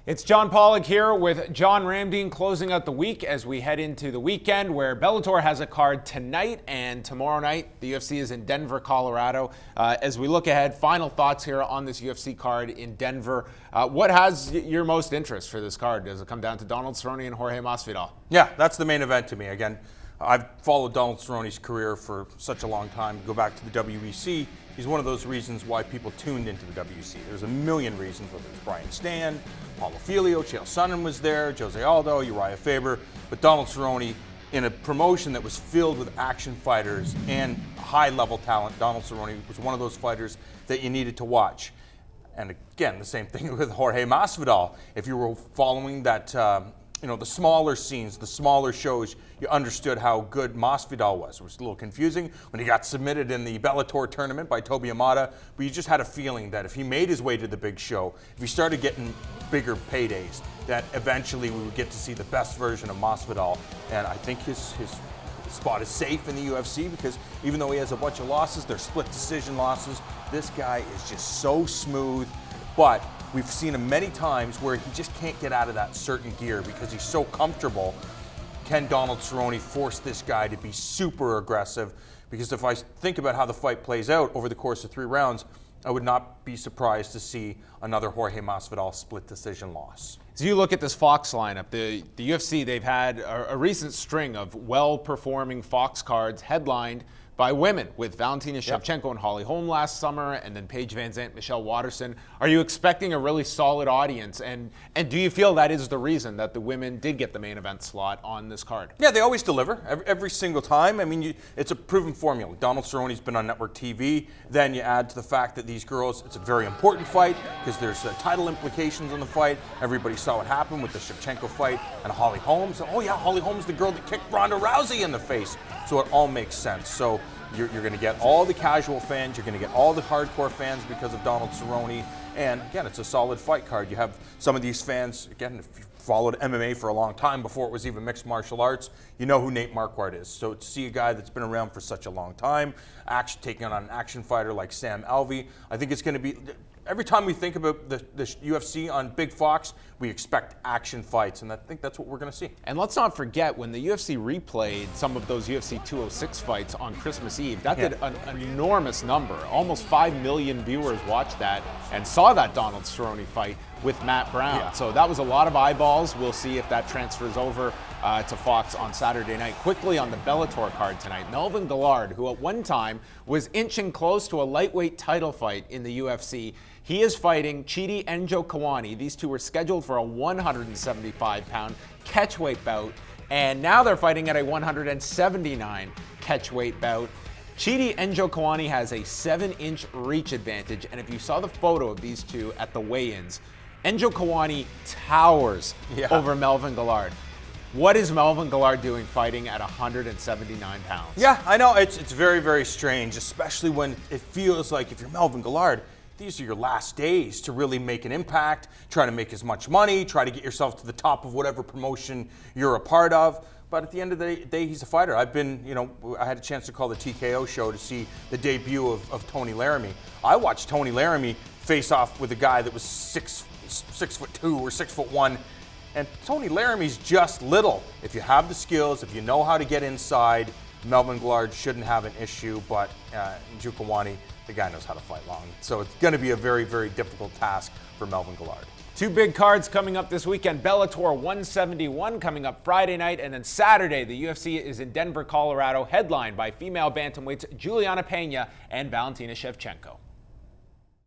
It's John Pollock here with John Ramdeen closing out the week as we head into the weekend where Bellator has a card tonight and tomorrow night. The UFC is in Denver, Colorado. As we look ahead, final thoughts here on this UFC card in Denver. What has your most interest for this card? Does it come down to Donald Cerrone and Jorge Masvidal? Yeah, that's the main event to me. Again, I've followed Donald Cerrone's career for such a long time. Go back to the WEC. He's one of those reasons why people tuned into the WEC. There's a million reasons, whether it's Brian Stand, Paulo Filio, Chael Sonnen was there, Jose Aldo, Uriah Faber. But Donald Cerrone, in a promotion that was filled with action fighters and high-level talent, Donald Cerrone was one of those fighters that you needed to watch. And again, the same thing with Jorge Masvidal. If you were following that, the smaller scenes, the smaller shows, you understood how good Masvidal was. It was a little confusing when he got submitted in the Bellator tournament by Toby Amada, but you just had a feeling that if he made his way to the big show, if he started getting bigger paydays, that eventually we would get to see the best version of Masvidal. And I think his spot is safe in the UFC because even though he has a bunch of losses, they're split decision losses, this guy is just so smooth. But we've seen him many times where he just can't get out of that certain gear because he's so comfortable. Can Donald Cerrone force this guy to be super aggressive? Because if I think about how the fight plays out over the course of 3 rounds, I would not be surprised to see another Jorge Masvidal split decision loss. As you look at this Fox lineup, the UFC, they've had a recent string of well-performing Fox cards headlined by women, with Valentina Shevchenko and Holly Holm last summer, and then Paige Van Zandt, Michelle Waterson. Are you expecting a really solid audience? And do you feel that is the reason that the women did get the main event slot on this card? Yeah, they always deliver every single time. I mean, it's a proven formula. Donald Cerrone's been on network TV. Then you add to the fact that these girls, it's a very important fight because there's title implications on the fight. Everybody saw what happened with the Shevchenko fight and Holly Holm. So, oh yeah, Holly Holm's the girl that kicked Ronda Rousey in the face. So it all makes sense. So you're going to get all the casual fans, you're going to get all the hardcore fans because of Donald Cerrone. And again, it's a solid fight card. You have some of these fans, again, if you followed MMA for a long time before it was even mixed martial arts, you know who Nate Marquardt is. So to see a guy that's been around for such a long time, taking on an action fighter like Sam Alvey, I think it's going to be, every time we think about the UFC on Big Fox, we expect action fights, and I think that's what we're going to see. And let's not forget, when the UFC replayed some of those UFC 206 fights on Christmas Eve, that did an enormous number. Almost 5 million viewers watched that and saw that Donald Cerrone fight with Matt Brown. Yeah. So that was a lot of eyeballs. We'll see if that transfers over to Fox on Saturday night. Quickly on the Bellator card tonight, Melvin Guillard, who at one time was inching close to a lightweight title fight in the UFC, he is fighting Chidi Njokuani. These two were scheduled for a 175-pound catchweight bout, and now they're fighting at a 179 catchweight bout. Chidi Njokuani has a 7-inch reach advantage, and if you saw the photo of these two at the weigh-ins, Njokuani towers over Melvin Guillard. What is Melvin Guillard doing fighting at 179 pounds? Yeah, I know. It's very, very strange, especially when it feels like if you're Melvin Guillard, these are your last days to really make an impact, try to make as much money, try to get yourself to the top of whatever promotion you're a part of. But at the end of the day, he's a fighter. I had a chance to call the TKO show to see the debut of Tony Laramie. I watched Tony Laramie face off with a guy that was 6'2" or 6'1", and Tony Laramie's just little. If you have the skills, if you know how to get inside, Melvin Guillard shouldn't have an issue, but Njokuani, the guy knows how to fight long. So it's going to be a very, very difficult task for Melvin Guillard. 2 big cards coming up this weekend. Bellator 171 coming up Friday night, and then Saturday, the UFC is in Denver, Colorado, headlined by female bantamweights Juliana Pena and Valentina Shevchenko.